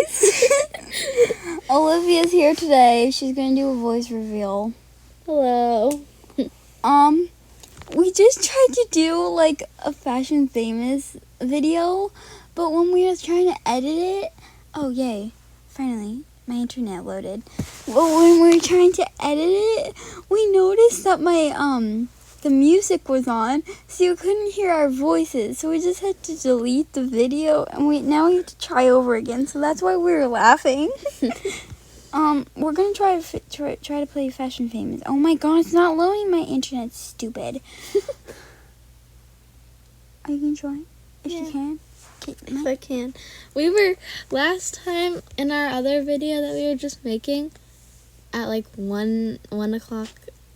guys. Olivia's here today. She's gonna do a voice reveal. Hello. We just tried to do like a Fashion Famous video, but when we were trying to edit it, oh yay, finally, my internet loaded. Well, when we were trying to edit it, we noticed that the music was on, so you couldn't hear our voices. So we just had to delete the video, and now we have to try over again. So that's why we were laughing. We're gonna try to play Fashion Famous. Oh my god, it's not loading. My internet's stupid. Are you gonna try? If you can. Okay, If I can. We were last time in our other video that we were just making at like 1 o'clock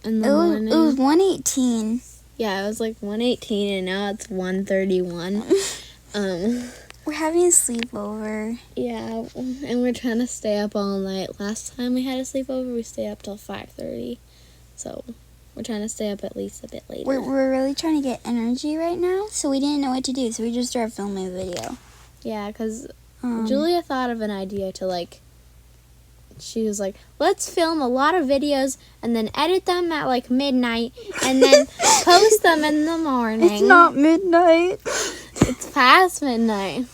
in the morning. It was 1:18. Yeah, it was like 1:18 and now it's 1:31. We're having a sleepover. Yeah, and we're trying to stay up all night. Last time we had a sleepover, we stayed up till 5:30. So we're trying to stay up at least a bit later. We're really trying to get energy right now, so we didn't know what to do, so we just started filming a video. Yeah, because Julia thought of an idea to she was like, let's film a lot of videos and then edit them at like midnight and then post them in the morning. It's not midnight. It's past midnight.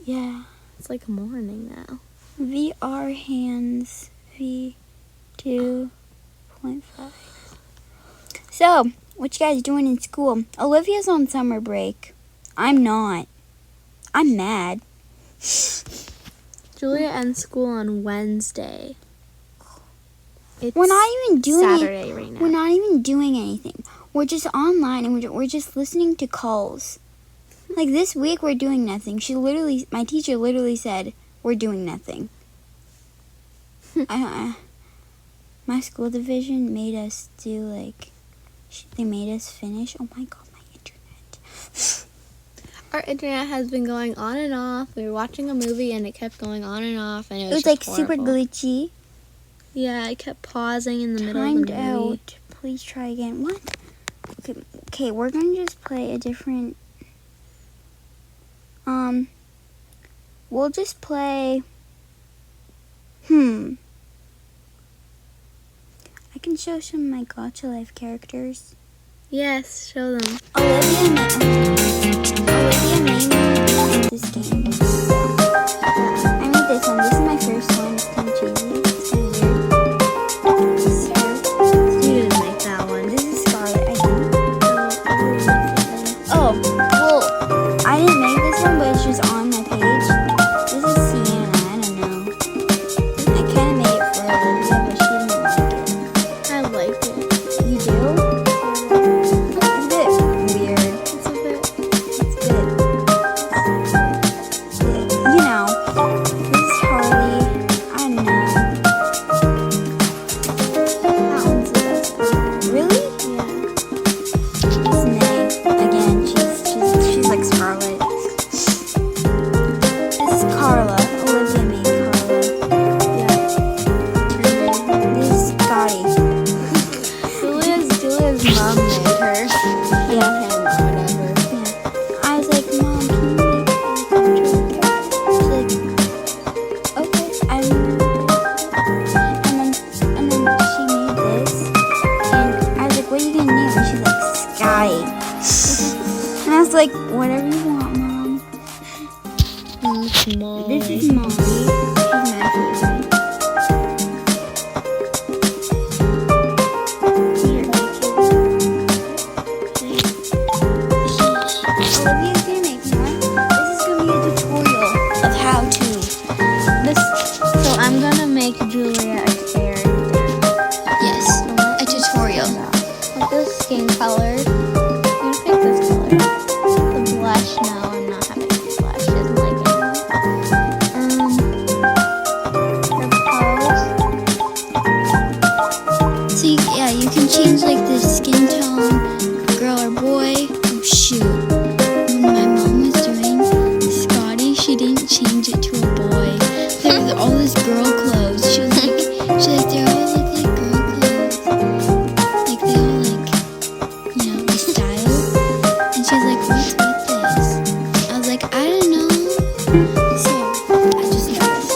Yeah. It's like morning now. VR hands V2.5. So, what you guys doing in school? Olivia's on summer break. I'm not. I'm mad. Julia ends school on Wednesday. It's We're not even doing Saturday right now. We're not even doing anything. We're just online and we're just listening to calls. Like this week we're doing nothing. My teacher literally said, we're doing nothing. My school division made us do they made us finish. Oh my god, my internet. Our internet has been going on and off. We were watching a movie and it kept going on and off, and it was like just super horrible. glitchy. Yeah, it kept pausing in the middle of the movie. Timed out. Please try again. What? Okay, we're gonna just play a different. We'll just play. I can show some of my Gacha Life characters. Yes, show them. Olivia made this game. I made this one. This is my first one. It's kind of cheesy. It's kind of weird. You didn't make that one. This is Scarlet, I think. Oh, well, I didn't make this one, but it's just on my page. This is Sienna. I don't know. I kind of made it for Olivia, but she didn't like it. I like it. You do? It's a bit weird. It's a bit. It's a bit, you know, this is Harley. I don't know. That one's the best one. Really? Yeah. It's Nay. Again, she's like Scarlet. This is Carla. Olivia made Carla. Yeah. This is Scotty. Julia's mom made her. Yeah. Him or whatever. Yeah. I was like, Mom, can you make a controller character? She's like, okay, I remember. And then she made this. And I was like, what are you gonna name? And she's like, Scotty. And I was like, whatever you want, Mom. It's Molly. This is Molly. She's Matthew's, right? Olivia's gonna make more. This is gonna be a tutorial of how to. So I'm gonna make Julia a character. Yes, a tutorial. Like this skin color. I'm gonna pick this color. The blush, no, I'm not having any blush. She doesn't like it. Her pose. So you can change like the skin tone, girl or boy. Oh shoot! When my mom was doing Scotty, she didn't change it to a boy. There was all this girl clothes. She was like, they all look like girl clothes. Like they all the style. And she was like, what's with this? I was like, I don't know. So I just did this.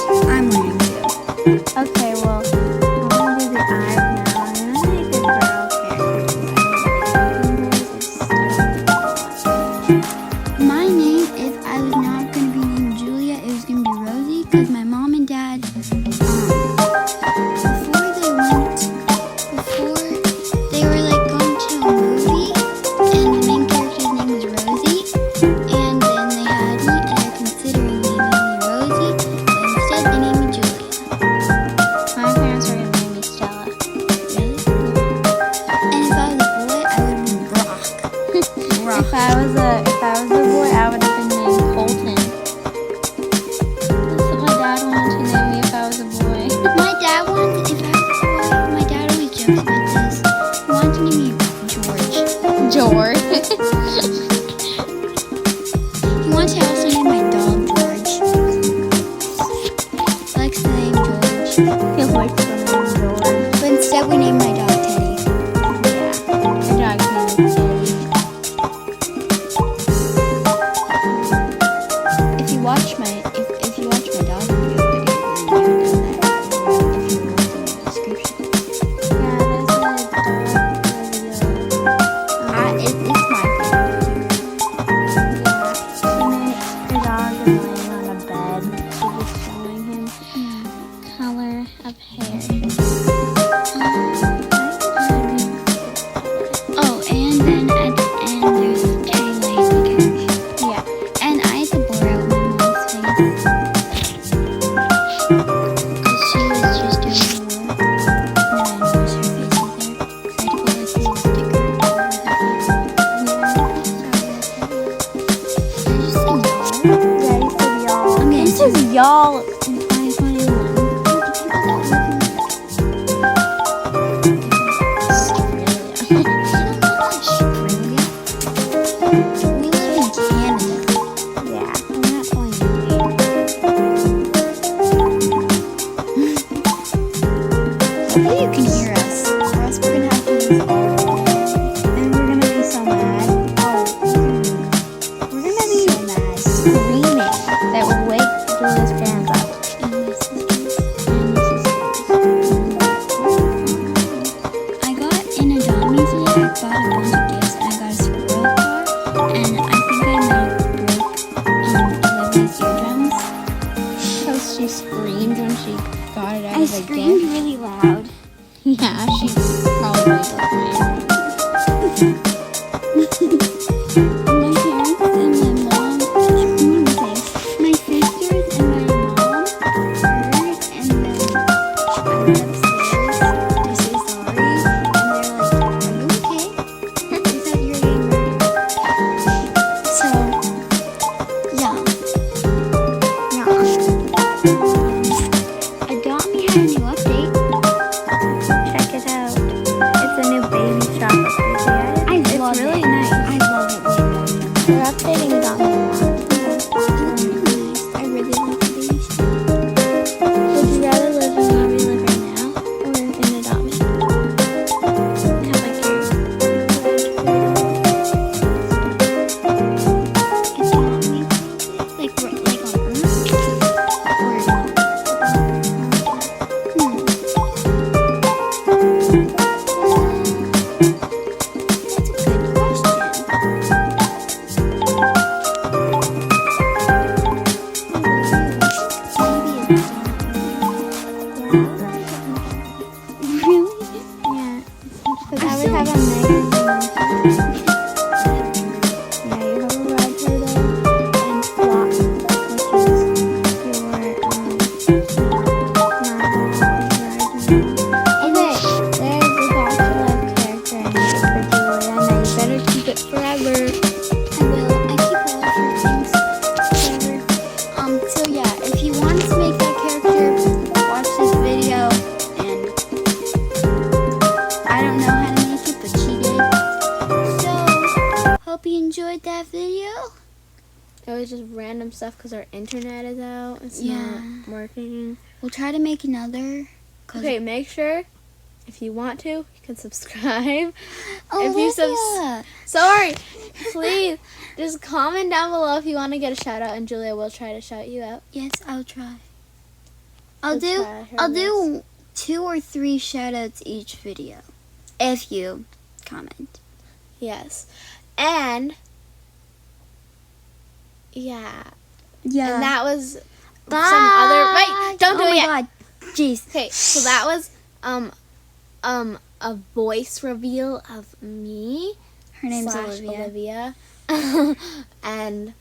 dad wanted to name me if I was a boy. My dad wanted, if I was a boy, my dad always jokes about this. He wanted to name me George. George. He wants to also name my dog George. He likes the name George. He likes the name George. But instead we named my dog Teddy. Yeah. Your dog's name is Teddy. If you watch my dog video, then you would know that. If you look in the description. Yeah, there's a dog video. It's my favorite. Her dog is laying on a bed. She's just showing him color of hair. Oh, and then at the end there's Teddy laying on the couch. Yeah. And I had to blur out my mom's face. Because she was just doing her work. And then I noticed her face was there. So I had to put like a little sticker over her face. Did I just say y'all? Yeah, you said y'all. I'm gonna This is y'all. in 2021. Australia. We live in Canada. Yeah. We're not going anywhere. Hopefully you can hear us, or else we're gonna have to use all of it. And we're gonna be so mad. We're gonna be so mad. Screaming that would wake Julia's parents up. And my sisters. I got in Adobe today. I bought a bunch of gifts and I got a squirrel car. And I think I might have broke Olivia's eardrums. So she screamed when she got it out I of the screamed gift. really loud. Yeah, she probably broke my eardrum. My parents and my mom, my sisters and my mom heard, and then I went upstairs to say sorry, and they're like, "Are you okay? They thought you were getting murdered." So, yeah. Adopt Me had a new update. Check it out. It's a new baby shop update. I love really it. nice. I love it way more than We're updating it on the lot. It's really nice. I really like the baby shop. Would you rather live in where we live right now or in Adopt Me? Have like your Adopt Me, like on Earth, or not? That's a good question. Really? yeah. Because I'm I would so have a yeah, you have a red turtle and Flop, which is your Okay, there's a Dr. Love character I made for Julia. Now you better keep it forever. I will. I keep all of her things forever. So yeah, if you want to make that character, watch this video, and I don't know how to make it, but she did. So, hope you enjoyed that video. It was just random stuff because our internet is out. It's Yeah. not working. We'll try to make another. 'Cause- Okay, make sure if you want to, you can subscribe. Oh, if you Olivia. Sorry, please just comment down below if you want to get a shout out, and Julia will try to shout you out. Yes, I'll try. I'll She'll do. try her I'll do 2 or 3 shoutouts each video, if you comment. Yes, and yeah, Yeah. and that was Bye. some other. Wait, don't do oh it my yet. God. Jeez. Okay, so that was a voice reveal of me. Her name's slash Olivia. and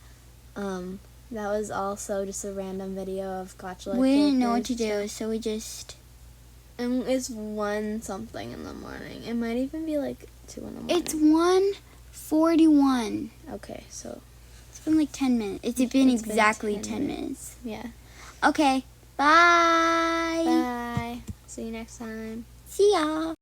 that was also just a random video of Gotcha. We didn't know what to do, so we just. And it's 1 something in the morning. It might even be like 2 in the morning. It's 1:41. Okay, so It's been like 10 minutes. It's been It's been exactly 10 10 minutes. yeah. Okay. Bye. Bye. See you next time. See ya.